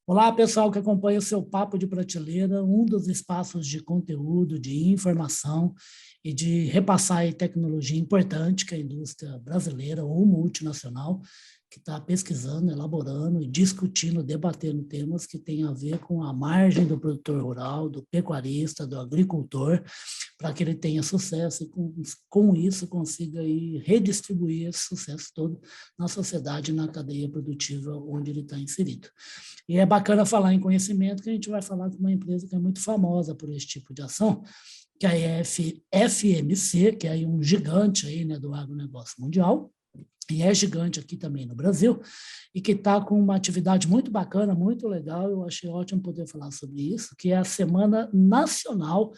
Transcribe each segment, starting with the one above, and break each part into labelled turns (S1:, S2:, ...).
S1: Olá, pessoal que acompanha o seu Papo de Prateleira, um dos espaços de conteúdo, de informação e de repassar aí tecnologia importante que a indústria brasileira ou multinacional que está pesquisando, elaborando e discutindo, debatendo temas que têm a ver com a margem do produtor rural, do pecuarista, do agricultor, para que ele tenha sucesso e com isso consiga aí redistribuir esse sucesso todo na sociedade e na cadeia produtiva onde ele está inserido. E é bacana falar em conhecimento, que a gente vai falar com uma empresa que é muito famosa por esse tipo de ação, que é a FMC, que é aí um gigante aí, né, do agronegócio mundial, e é gigante aqui também no Brasil, e que está com uma atividade muito bacana, muito legal. Eu achei ótimo poder falar sobre isso, que é a Semana Nacional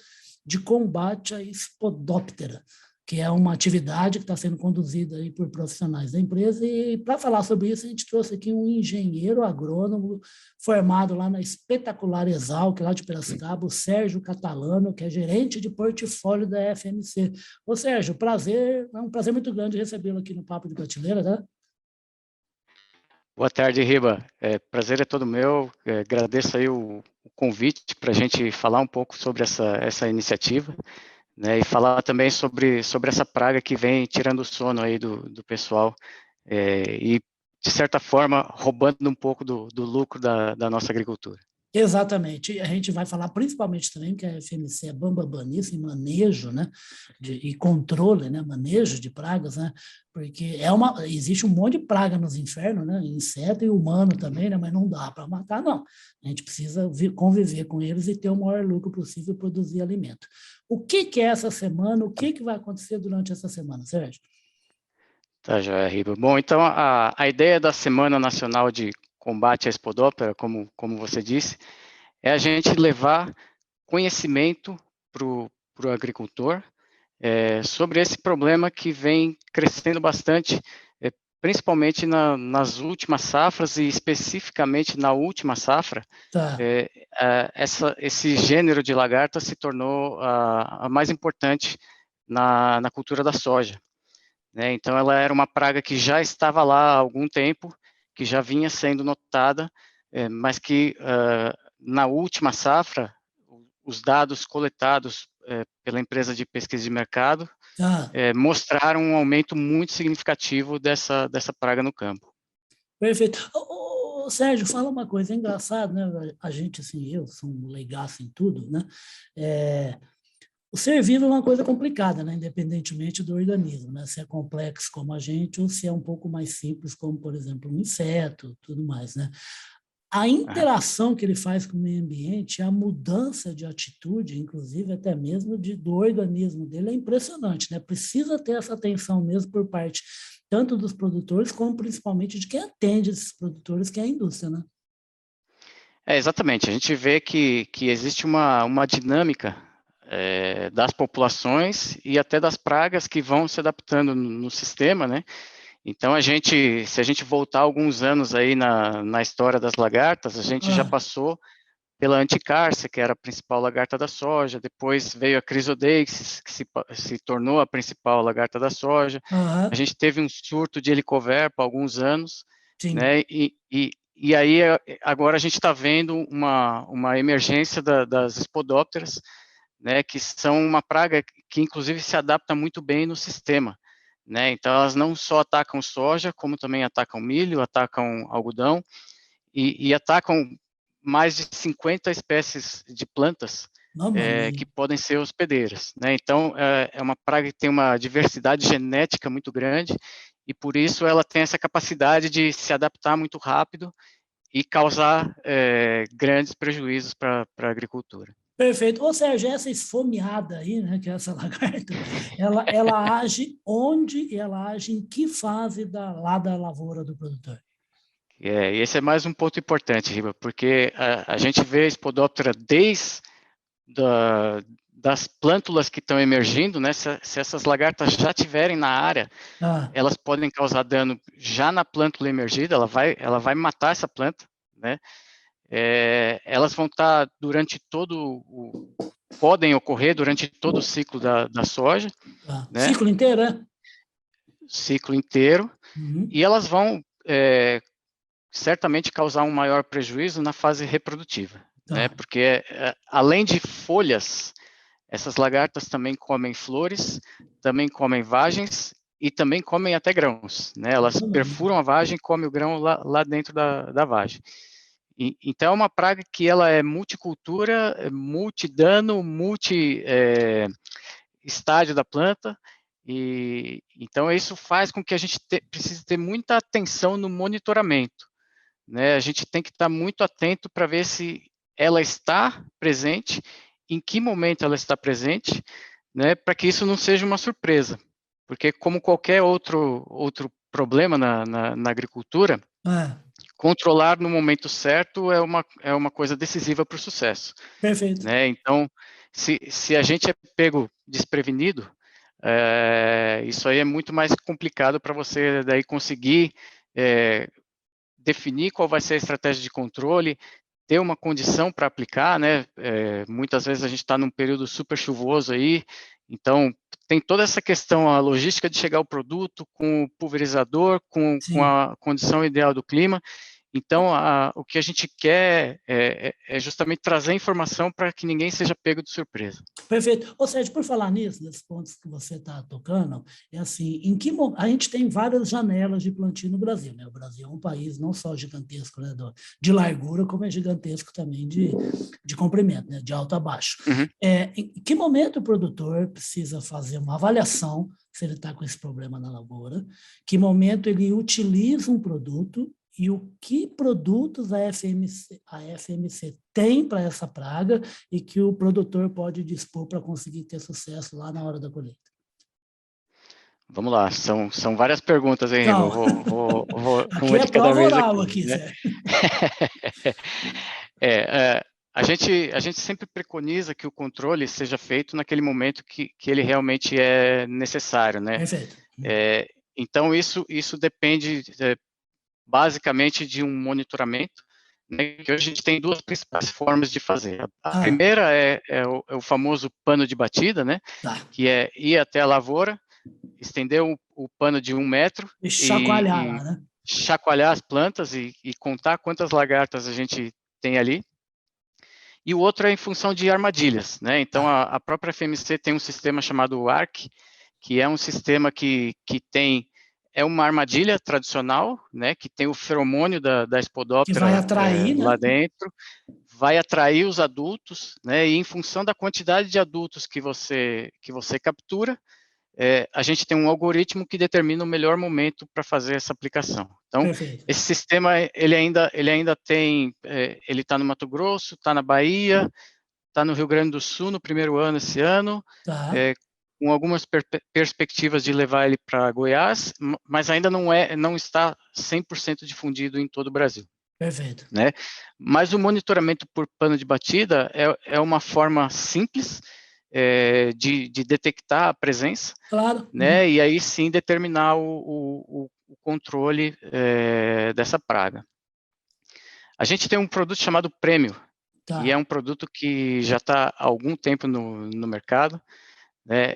S1: de Combate à Espodóptera, que é uma atividade que está sendo conduzida aí por profissionais da empresa. E para falar sobre isso, a gente trouxe aqui um engenheiro agrônomo formado lá na espetacular Exalc, lá de Piracicaba, o Sérgio Catalano, que é gerente de portfólio da FMC. Ô, Sérgio, prazer, é um prazer muito grande recebê-lo aqui no Papo de Prateleira, tá?
S2: Boa tarde, Riba. Prazer é todo meu. Agradeço aí o convite para a gente falar um pouco sobre essa iniciativa, né, e falar também sobre essa praga que vem tirando o sono aí do pessoal e, de certa forma, roubando um pouco do lucro da nossa agricultura.
S1: Exatamente. E a gente vai falar principalmente também que a FMC é bambambam nisso, em manejo, né, e controle, né, manejo de pragas, né, porque existe um monte de praga nos infernos, né, inseto e humano também, né, mas não dá para matar, não. A gente precisa conviver com eles e ter o maior lucro possível e produzir alimento. O que é essa semana? O que vai acontecer durante essa semana, Sérgio?
S2: Tá, joia, Riba. Bom, então a ideia da Semana Nacional de Combate à Espodóptera, como você disse, é a gente levar conhecimento para o agricultor sobre esse problema que vem crescendo bastante, principalmente nas últimas safras e especificamente na última safra.
S1: Tá.
S2: Esse gênero de lagarta se tornou a mais importante na cultura da soja, né? Então, ela era uma praga que já estava lá há algum tempo, que já vinha sendo notada, mas que na última safra, os dados coletados pela empresa de pesquisa de mercado
S1: Tá.
S2: mostraram um aumento muito significativo dessa praga no campo.
S1: Perfeito. Sérgio, fala uma coisa, é engraçado, né? A gente, assim, eu sou um leigaço em tudo, né? O ser vivo é uma coisa complicada, né? Independentemente do organismo, né? Se é complexo como a gente ou se é um pouco mais simples, como, por exemplo, um inseto, tudo mais, né? A interação que ele faz com o meio ambiente, a mudança de atitude, inclusive até mesmo do organismo dele, é impressionante, né? Precisa ter essa atenção mesmo por parte tanto dos produtores, como principalmente de quem atende esses produtores, que é a indústria, né?
S2: Exatamente, a gente vê que existe uma dinâmica das populações e até das pragas que vão se adaptando no sistema, né? Então, se a gente voltar alguns anos aí na história das lagartas, a gente já passou pela anticárcia, que era a principal lagarta da soja, depois veio a Chrysodeixis, que se tornou a principal lagarta da soja, a gente teve um surto de helicoverpa há alguns anos,
S1: Sim.
S2: né, e aí agora a gente está vendo uma emergência das espodópteras, né, que são uma praga que inclusive se adapta muito bem no sistema, né, então elas não só atacam soja, como também atacam milho, atacam algodão, e atacam mais de 50 espécies de plantas que podem ser hospedeiras, né? Então, é uma praga que tem uma diversidade genética muito grande e, por isso, ela tem essa capacidade de se adaptar muito rápido e causar grandes prejuízos para a agricultura.
S1: Perfeito. Ou seja, essa esfomeada aí, né, que é essa lagarta, ela age onde e ela age em que fase lá da lavoura do produtor?
S2: E esse é mais um ponto importante, Riba, porque a gente vê a Espodóptera desde das plântulas que estão emergindo, né? Se essas lagartas já estiverem na área, elas podem causar dano já na plântula emergida, ela vai matar essa planta, né? Elas vão estar podem ocorrer durante todo o ciclo da soja, né?
S1: Ciclo inteiro, né?
S2: Ciclo inteiro, e elas vão certamente causar um maior prejuízo na fase reprodutiva, né?
S1: Tá.
S2: Porque além de folhas, essas lagartas também comem flores, também comem vagens e também comem até grãos, né? Elas perfuram a vagem e comem o grão lá dentro da vagem. Então, é uma praga que ela é multicultura, multidano, estádio da planta, e então isso faz com que a gente precise ter muita atenção no monitoramento, né? A gente tem que estar muito atento para ver se ela está presente, em que momento ela está presente, né? Para que isso não seja uma surpresa, porque como qualquer outro problema na agricultura, controlar no momento certo é uma coisa decisiva para o sucesso.
S1: Perfeito.
S2: Né? Então, se a gente é pego desprevenido, isso aí é muito mais complicado para você daí conseguir definir qual vai ser a estratégia de controle, ter uma condição para aplicar, né? Muitas vezes a gente está num período super chuvoso aí, então tem toda essa questão, a logística de chegar o produto com o pulverizador, com a condição ideal do clima. Então, o que a gente quer é justamente trazer informação para que ninguém seja pego de surpresa.
S1: Perfeito. Ou seja, por falar nisso, nesses pontos que você está tocando, é assim, a gente tem várias janelas de plantio no Brasil, né? O Brasil é um país não só gigantesco, né, de largura, como é gigantesco também de comprimento, né, de alto a baixo.
S2: Uhum.
S1: Em que momento o produtor precisa fazer uma avaliação se ele está com esse problema na lavoura? Que momento ele utiliza um produto e o que produtos a FMC tem para essa praga e que o produtor pode dispor para conseguir ter sucesso lá na hora da colheita?
S2: Vamos lá, são várias perguntas, hein, Rino? Vou
S1: aqui
S2: uma
S1: é
S2: de cada
S1: prova
S2: vez
S1: oral,
S2: aqui,
S1: aqui,
S2: né?
S1: Zé.
S2: A gente sempre preconiza que o controle seja feito naquele momento que ele realmente é necessário, né?
S1: Perfeito.
S2: Então, isso depende basicamente de um monitoramento, né, que hoje a gente tem duas principais formas de fazer. A primeira é o famoso pano de batida, né?
S1: Tá.
S2: Que é ir até a lavoura, estender o pano de 1 metro
S1: E chacoalhar lá, né?
S2: chacoalhar as plantas e contar quantas lagartas a gente tem ali. E o outro é em função de armadilhas, né? Então, a própria FMC tem um sistema chamado ARC, que é um sistema que é uma armadilha tradicional, né? Que tem o feromônio da
S1: que vai
S2: Spodoptera
S1: atrair,
S2: lá
S1: né?
S2: dentro, vai atrair os adultos, né? E em função da quantidade de adultos que você captura, a gente tem um algoritmo que determina o melhor momento para fazer essa aplicação. Então,
S1: Perfeito.
S2: esse sistema, ele ainda tem, ele está no Mato Grosso, está na Bahia, está no Rio Grande do Sul no primeiro ano esse ano, com algumas perspectivas de levar ele para Goiás, mas ainda não está 100% difundido em todo o Brasil.
S1: Perfeito.
S2: Né? Mas o monitoramento por pano de batida é uma forma simples de detectar a presença,
S1: claro,
S2: né? E aí sim determinar o controle dessa praga. A gente tem um produto chamado Prêmio, e é um produto que já está há algum tempo no mercado, né?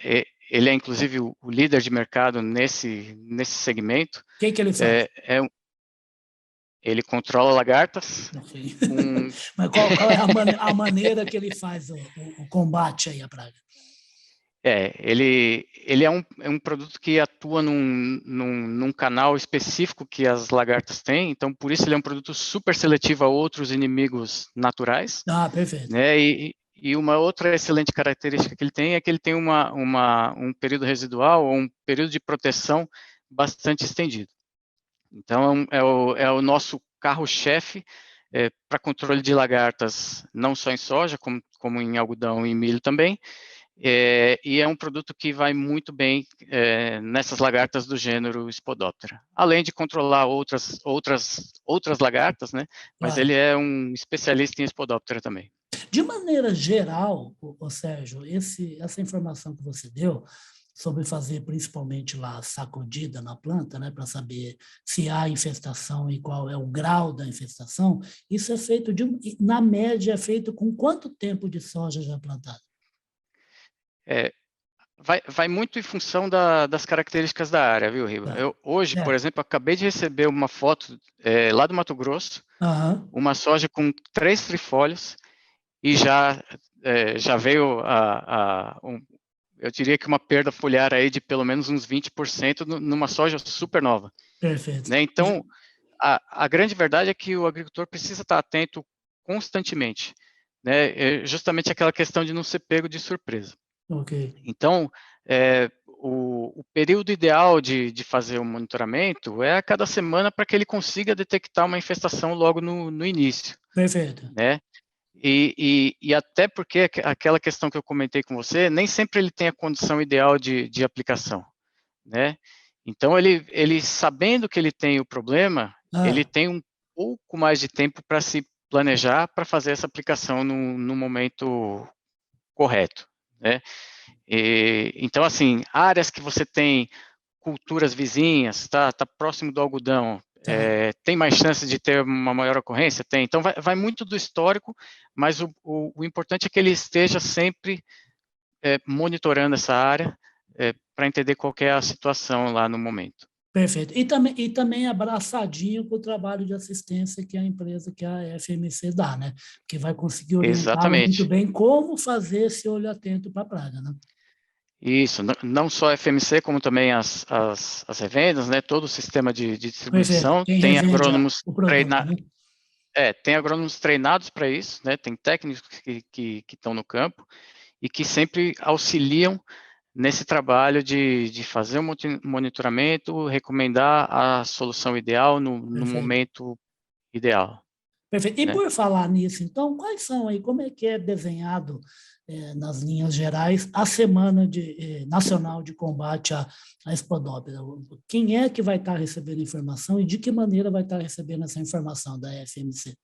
S2: Ele é inclusive o líder de mercado nesse segmento.
S1: O que ele faz?
S2: Ele controla lagartas.
S1: Mas qual é a maneira que ele faz o combate aí à praga?
S2: Ele é um produto que atua num canal específico que as lagartas têm, então por isso ele é um produto super seletivo a outros inimigos naturais.
S1: Perfeito.
S2: Né? E uma outra excelente característica que ele tem é que ele tem um período residual ou um período de proteção bastante estendido. Então é o nosso carro-chefe para controle de lagartas, não só em soja, como em algodão e milho também. E é um produto que vai muito bem nessas lagartas do gênero Spodoptera, além de controlar outras lagartas, né? Mas ele é um especialista em Spodoptera também.
S1: De maneira geral, Sérgio, essa informação que você deu sobre fazer principalmente lá a sacudida na planta, né, para saber se há infestação e qual é o grau da infestação, isso é feito, na média, é feito com quanto tempo de soja já plantada?
S2: vai muito em função das características da área, viu, Riva?
S1: Tá.
S2: Hoje, por
S1: Certo.
S2: exemplo, acabei de receber uma foto lá do Mato Grosso,
S1: Aham.
S2: uma soja com 3 trifólios, e já veio eu diria que uma perda foliar aí de pelo menos uns 20% numa soja super nova,
S1: Perfeito.
S2: né? Então, a grande verdade é que o agricultor precisa estar atento constantemente, né? É justamente aquela questão de não ser pego de surpresa.
S1: Ok.
S2: Então, o período ideal de fazer o monitoramento é a cada semana para que ele consiga detectar uma infestação logo no início,
S1: Perfeito.
S2: né? E até porque aquela questão que eu comentei com você, nem sempre ele tem a condição ideal de aplicação, né? Então, ele sabendo que ele tem o problema, ele
S1: Ah,
S2: tem um pouco mais de tempo para se planejar para fazer essa aplicação no momento correto, né? Então, assim, áreas que você tem culturas vizinhas, tá próximo do algodão,
S1: tá.
S2: tem mais chance de ter uma maior ocorrência? Tem. Então, vai muito do histórico, mas o importante é que ele esteja sempre monitorando essa área para entender qual que é a situação lá no momento.
S1: Perfeito. E também abraçadinho com o trabalho de assistência que a empresa, que a FMC dá, né? Que vai conseguir orientá-lo muito
S2: Exatamente.
S1: bem como fazer esse olho atento para a praga, né?
S2: Isso, não só a FMC, como também as revendas, né? Todo o sistema de
S1: Perfeito.
S2: distribuição
S1: Quem
S2: tem
S1: revende
S2: agrônomos
S1: o produto,
S2: treinados.
S1: né?
S2: Tem agrônomos treinados para isso, né? Tem técnicos que estão no campo e que sempre auxiliam nesse trabalho de fazer o monitoramento, recomendar a solução ideal no
S1: Perfeito.
S2: momento ideal,
S1: Perfeito. E
S2: né?
S1: por falar nisso, então, quais são aí, como é que é desenhado, nas linhas gerais, a Semana Nacional de Combate à Espodóptera? Quem é que vai estar recebendo informação e de que maneira vai estar recebendo essa informação da FMC?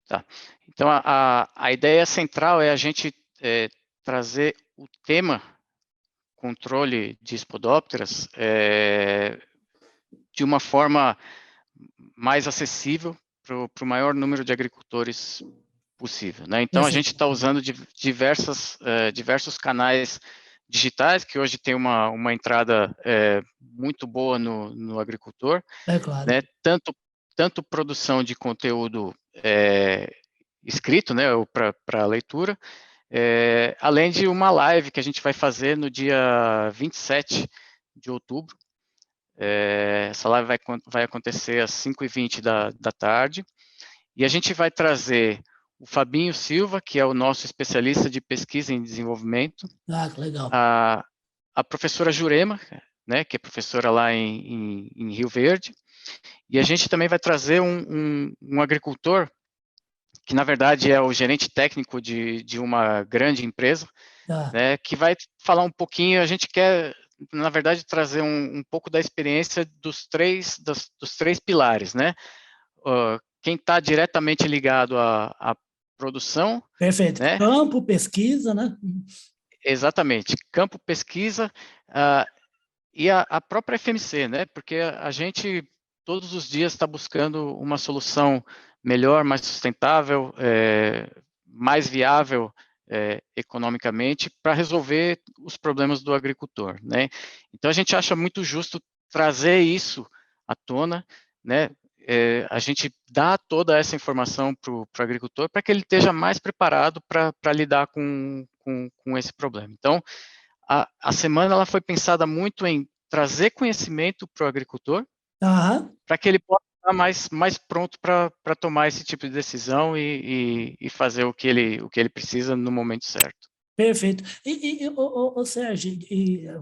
S2: Tá. Então, a ideia central é a gente trazer o tema controle de espodópteras de uma forma mais acessível para o maior número de agricultores possível, né? Então, a gente
S1: Perfeito.
S2: está usando diversos canais digitais, que hoje tem uma entrada muito boa no agricultor,
S1: É claro.
S2: né? Tanto produção de conteúdo escrito, né, ou para leitura, além de uma live que a gente vai fazer no dia 27 de outubro. Essa live vai acontecer às 5h20 da tarde, e a gente vai trazer o Fabinho Silva, que é o nosso especialista de pesquisa em desenvolvimento,
S1: Ah, que legal.
S2: a professora Jurema, né, que é professora lá em Rio Verde, e a gente também vai trazer um agricultor, que na verdade é o gerente técnico de uma grande empresa,
S1: Ah,
S2: né, que vai falar um pouquinho. A gente quer, na verdade, trazer um pouco da experiência dos três pilares, né? Quem está diretamente ligado à produção,
S1: perfeito.
S2: né?
S1: Campo, pesquisa, né?
S2: Exatamente, campo, pesquisa, uh, e a própria FMC, né? Porque a gente todos os dias está buscando uma solução melhor, mais sustentável, mais viável economicamente para resolver os problemas do agricultor, né? Então a gente acha muito justo trazer isso à tona, né? A gente dá toda essa informação para o agricultor para que ele esteja mais preparado para lidar com esse problema. Então, a semana ela foi pensada muito em trazer conhecimento para o agricultor,
S1: Aham.
S2: para que ele possa estar mais pronto para tomar esse tipo de decisão e fazer o que ele precisa no momento certo.
S1: Perfeito. Sérgio,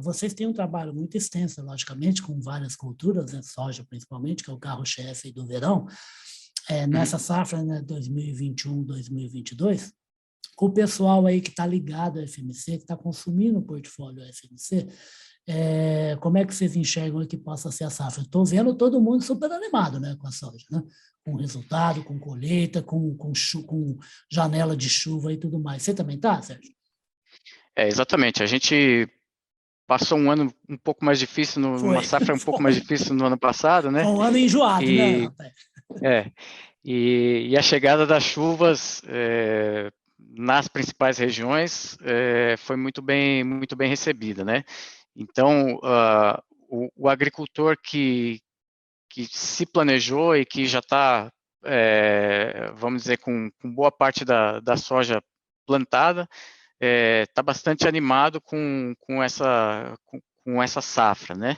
S1: vocês têm um trabalho muito extenso, logicamente, com várias culturas, né, soja principalmente, que é o carro-chefe do verão,
S2: Uhum.
S1: nessa safra, né, 2021, 2022, com o pessoal aí que está ligado à FMC, que está consumindo o portfólio FMC, como é que vocês enxergam que possa ser a safra? Estou vendo todo mundo super animado, né, com a soja, né? Com resultado, com colheita, com janela de chuva e tudo mais. Você também está, Sérgio?
S2: Exatamente. A gente passou um ano um pouco mais difícil, numa
S1: Foi,
S2: safra um pouco mais
S1: foi.
S2: difícil no ano passado,
S1: Foi
S2: né?
S1: um ano enjoado, né,
S2: E,
S1: rapaz?
S2: é, e a chegada das chuvas nas principais regiões foi muito bem recebida, né? Então, o agricultor que se planejou e que já está, vamos dizer, com boa parte da soja plantada, está bastante animado com essa safra, né?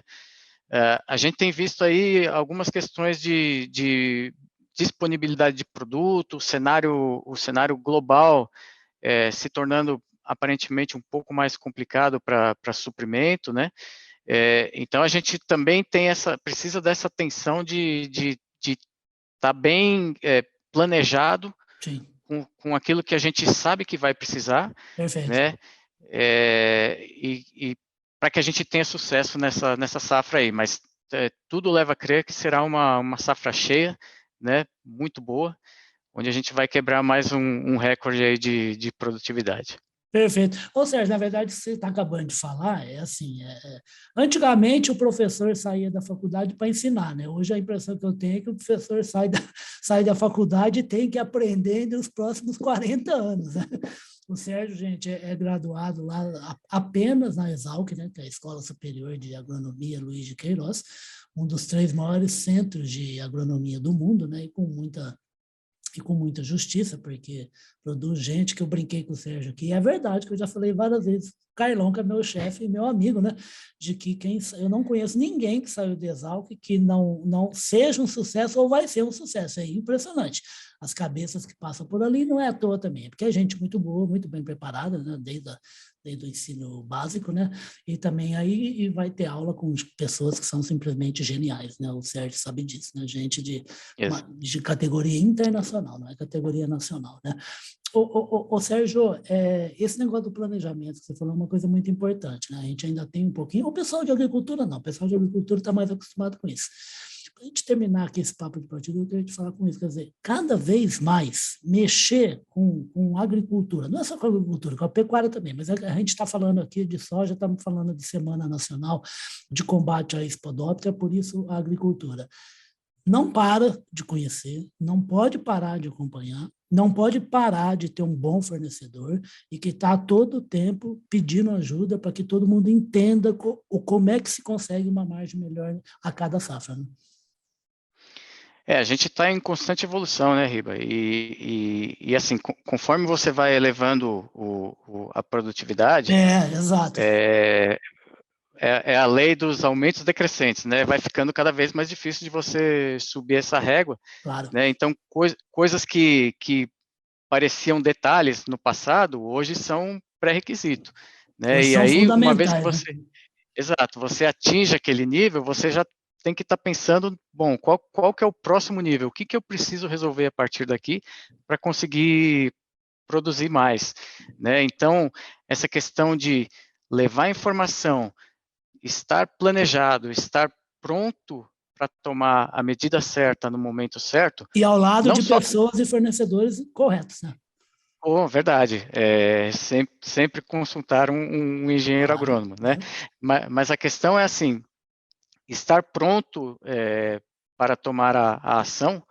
S2: A gente tem visto aí algumas questões de disponibilidade de produto, o cenário global se tornando aparentemente um pouco mais complicado para suprimento, né? Então a gente também precisa dessa atenção de estar bem planejado
S1: Sim,
S2: com aquilo que a gente sabe que vai precisar,
S1: perfeito.
S2: né? E para que a gente tenha sucesso nessa safra aí, mas tudo leva a crer que será uma safra cheia, né? Muito boa, onde a gente vai quebrar mais um recorde aí de produtividade.
S1: Perfeito. Ou seja, na verdade, o que você está acabando de falar é assim, antigamente o professor saía da faculdade para ensinar, né? Hoje a impressão que eu tenho é que o professor sai da faculdade e tem que aprender nos próximos 40 anos, né? O Sérgio, gente, é graduado lá apenas na Exalc, né, que é a Escola Superior de Agronomia Luiz de Queiroz, um dos 3 maiores centros de agronomia do mundo, né, e com muita justiça, porque produz gente que eu brinquei com o Sérgio aqui. É verdade que eu já falei várias vezes. Carlão, que é meu chefe e meu amigo, né? De que eu não conheço ninguém que saiu de Exalc que não seja um sucesso ou vai ser um sucesso. É impressionante. As cabeças que passam por ali não é à toa também, é porque é gente muito boa, muito bem preparada, né? Desde o ensino básico, né? E também aí vai ter aula com pessoas que são simplesmente geniais, né? O Sérgio sabe disso, né? Gente de categoria internacional, não é categoria nacional, né? Sérgio, esse negócio do planejamento que você falou é uma coisa muito importante, né? A gente ainda tem um pouquinho, o pessoal de agricultura não, o pessoal de agricultura está mais acostumado com isso. Para a gente terminar aqui esse papo de partido, eu queria te falar com isso, quer dizer, cada vez mais mexer com agricultura, não é só com a agricultura, com a pecuária também, mas a gente está falando aqui de soja, estamos falando de Semana Nacional de Combate à Spodoptera, por isso a agricultura não para de conhecer, não pode parar de acompanhar, não pode parar de ter um bom fornecedor e que está a todo tempo pedindo ajuda para que todo mundo entenda como é que se consegue uma margem melhor a cada safra, né?
S2: A gente está em constante evolução, né, Riba? E assim, conforme você vai elevando a produtividade,
S1: Exato.
S2: É a lei dos aumentos decrescentes, né? Vai ficando cada vez mais difícil de você subir essa régua,
S1: Claro.
S2: né? Então, coisas que pareciam detalhes no passado, hoje são pré-requisito, né?
S1: Hoje
S2: E
S1: são
S2: aí, uma vez que
S1: fundamentais, né?
S2: você atinge aquele nível, você já tem que estar pensando, bom, qual que é o próximo nível? O que eu preciso resolver a partir daqui para conseguir produzir mais, né? Então, essa questão de levar informação, estar planejado, estar pronto para tomar a medida certa no momento certo,
S1: E ao lado
S2: não
S1: de
S2: só
S1: pessoas e fornecedores corretos, né?
S2: verdade, sempre consultar um engenheiro
S1: Claro,
S2: agrônomo, né?
S1: claro.
S2: Mas a questão é assim, estar pronto para tomar a ação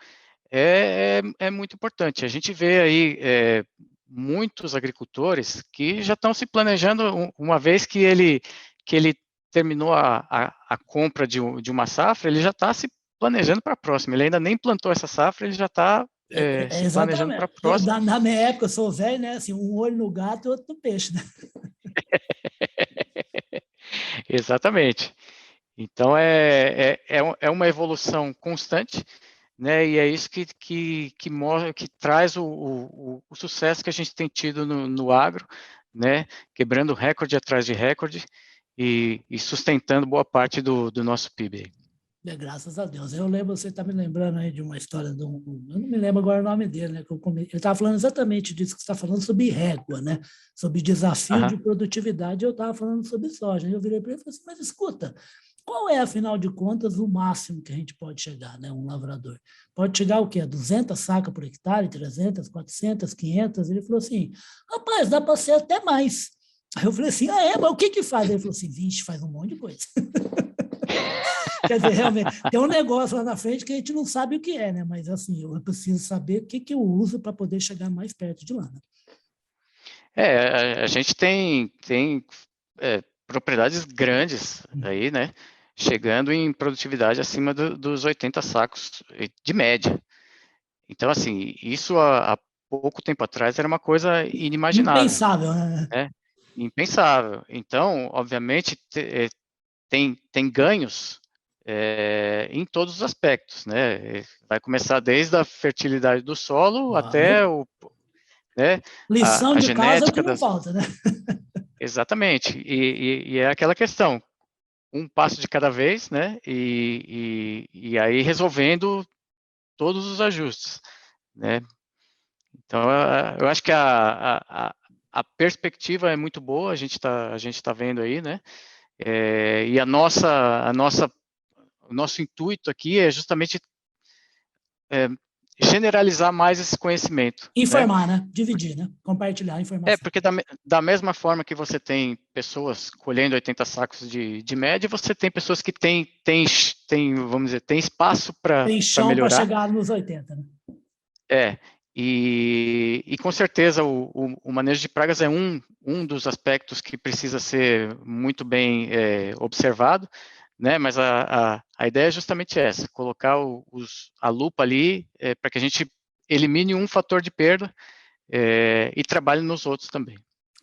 S2: é muito importante. A gente vê aí muitos agricultores que já estão se planejando, uma vez que ele terminou a compra de uma safra, ele já está se planejando para a próxima. Ele ainda nem plantou essa safra, ele já está se planejando para a
S1: Exatamente.
S2: próxima.
S1: Na minha época, eu sou velho, né? Assim, um olho no gato e outro no peixe, né?
S2: Exatamente. Então, é uma evolução constante, né? E é isso que mostra, que traz o sucesso que a gente tem tido no agro, né? Quebrando recorde atrás de recorde e sustentando boa parte do nosso PIB.
S1: Graças a Deus. Eu lembro, você está me lembrando aí de uma história eu não me lembro agora o nome dele, né? Ele estava falando exatamente disso que você está falando sobre régua, né? Sobre desafio de
S2: Aham.
S1: produtividade. Eu estava falando sobre soja. Eu virei para ele e falei assim, mas escuta, qual é, afinal de contas, o máximo que a gente pode chegar, né? Um lavrador. Pode chegar o quê? 200 sacas por hectare, 300, 400, 500? Ele falou assim, rapaz, dá para ser até mais. Aí eu falei assim, mas o que que faz? Ele falou assim, vixe, faz um monte de coisa. Quer dizer, realmente, tem um negócio lá na frente que a gente não sabe o que é, né? Mas assim, eu preciso saber o que eu uso para poder chegar mais perto de lá, né?
S2: A gente tem propriedades grandes aí, né? Chegando em produtividade acima dos 80 sacos de média. Então, assim, isso há pouco tempo atrás era uma coisa inimaginável.
S1: Impensável, né?
S2: Impensável. Então, obviamente, tem ganhos em todos os aspectos, né? Vai começar desde a fertilidade do solo até
S1: Claro.
S2: né,
S1: Lição
S2: a
S1: de casa é o que
S2: genética
S1: não
S2: das...
S1: falta, né?
S2: Exatamente. E é aquela questão, um passo de cada vez, né? E aí resolvendo todos os ajustes, né? Então, eu acho que a perspectiva é muito boa, a gente tá vendo aí, né? E o nosso intuito aqui é justamente generalizar mais esse conhecimento, né?
S1: Informar, né? Dividir, né? Compartilhar a informação.
S2: Porque da mesma forma que você tem pessoas colhendo 80 sacos de média, você tem pessoas que têm vamos dizer, tem espaço para
S1: Tem chão para
S2: melhorar.
S1: chegar nos 80, né?
S2: E com certeza o manejo de pragas é um dos aspectos que precisa ser muito bem observado, né? Mas a ideia é justamente essa, colocar a lupa ali para que a gente elimine um fator de perda e trabalhe nos outros também.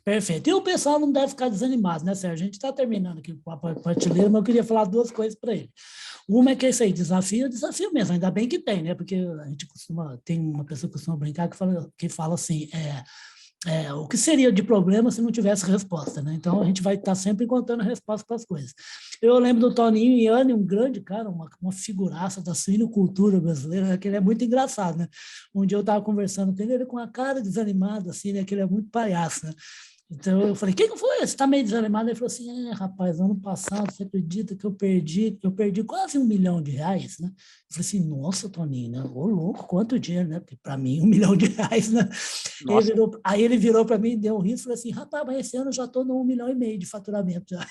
S1: Perfeito. E o pessoal não deve ficar desanimado, né, Sérgio? A gente está terminando aqui o papo prateleira, mas eu queria falar duas coisas para ele. Uma é que esse aí, desafio mesmo, ainda bem que tem, né? Porque a gente tem uma pessoa que costuma brincar que fala assim, o que seria de problema se não tivesse resposta, né? Então a gente vai estar sempre encontrando resposta para as coisas. Eu lembro do Toninho Iane, um grande cara, uma figuraça da suinocultura brasileira, né? Que ele é muito engraçado, né? Um dia eu estava conversando com ele com a cara desanimada, assim, né? Que ele é muito palhaço, né? Então eu falei, o que foi? Você está meio desanimado? Ele falou assim, rapaz, ano passado, você acredita que eu perdi quase R$1 milhão, né? Eu falei assim, nossa, Toninho, né? Ô louco, quanto dinheiro, né? Porque para mim R$1 milhão, né? Aí ele virou para mim, deu um riso e falou assim, rapaz, mas esse ano eu já estou no 1,5 milhão de faturamento já.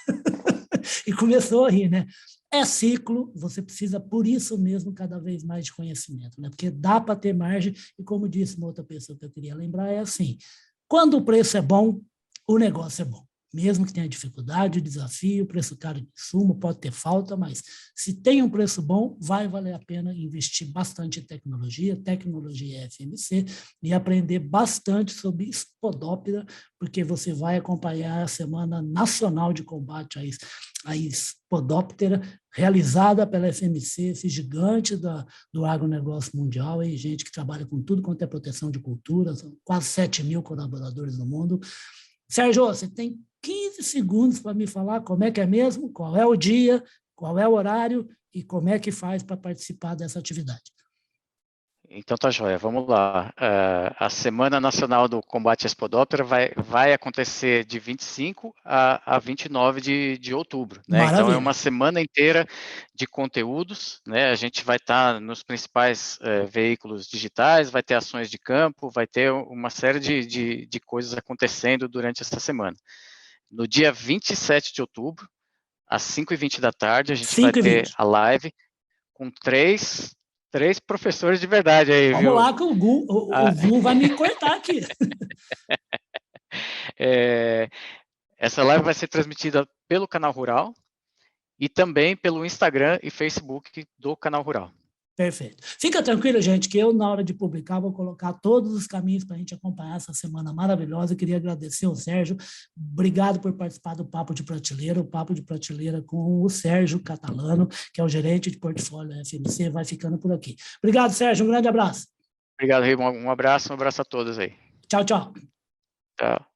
S1: E começou a rir, né? É ciclo, você precisa, por isso mesmo, cada vez mais de conhecimento, né? Porque dá para ter margem, e como disse uma outra pessoa que eu queria lembrar, é assim, quando o preço é bom, o negócio é bom. Mesmo que tenha dificuldade, o desafio, o preço caro de insumo, pode ter falta, mas se tem um preço bom, vai valer a pena investir bastante em tecnologia FMC, e aprender bastante sobre Spodoptera, porque você vai acompanhar a Semana Nacional de Combate à Spodoptera, realizada pela FMC, esse gigante do agronegócio mundial, e gente que trabalha com tudo quanto é proteção de cultura, são quase 7 mil colaboradores no mundo. Sérgio, você tem 15 segundos para me falar como é que é mesmo, qual é o dia, qual é o horário e como é que faz para participar dessa atividade.
S2: Então tá joia, vamos lá. A Semana Nacional do Combate à Spodoptera vai acontecer de 25 a 29 de outubro, né? Então é uma semana inteira de conteúdos, né? A gente vai estar nos principais veículos digitais, vai ter ações de campo, vai ter uma série de coisas acontecendo durante essa semana. No dia 27 de outubro, às 5h20 da tarde, a gente vai ter a live com três professores de verdade aí,
S1: Vamos
S2: viu?
S1: Vamos lá que o Gu vai me cortar aqui.
S2: Essa live vai ser transmitida pelo Canal Rural e também pelo Instagram e Facebook do Canal Rural.
S1: Perfeito. Fica tranquilo, gente, que eu, na hora de publicar, vou colocar todos os caminhos para a gente acompanhar essa semana maravilhosa. Eu queria agradecer ao Sérgio. Obrigado por participar do Papo de Prateleira, o Papo de Prateleira com o Sérgio Catalano, que é o gerente de portfólio FMC, vai ficando por aqui. Obrigado, Sérgio. Um grande abraço.
S2: Obrigado, Rei. Um abraço a todos aí.
S1: Tchau, tchau.
S2: Tchau.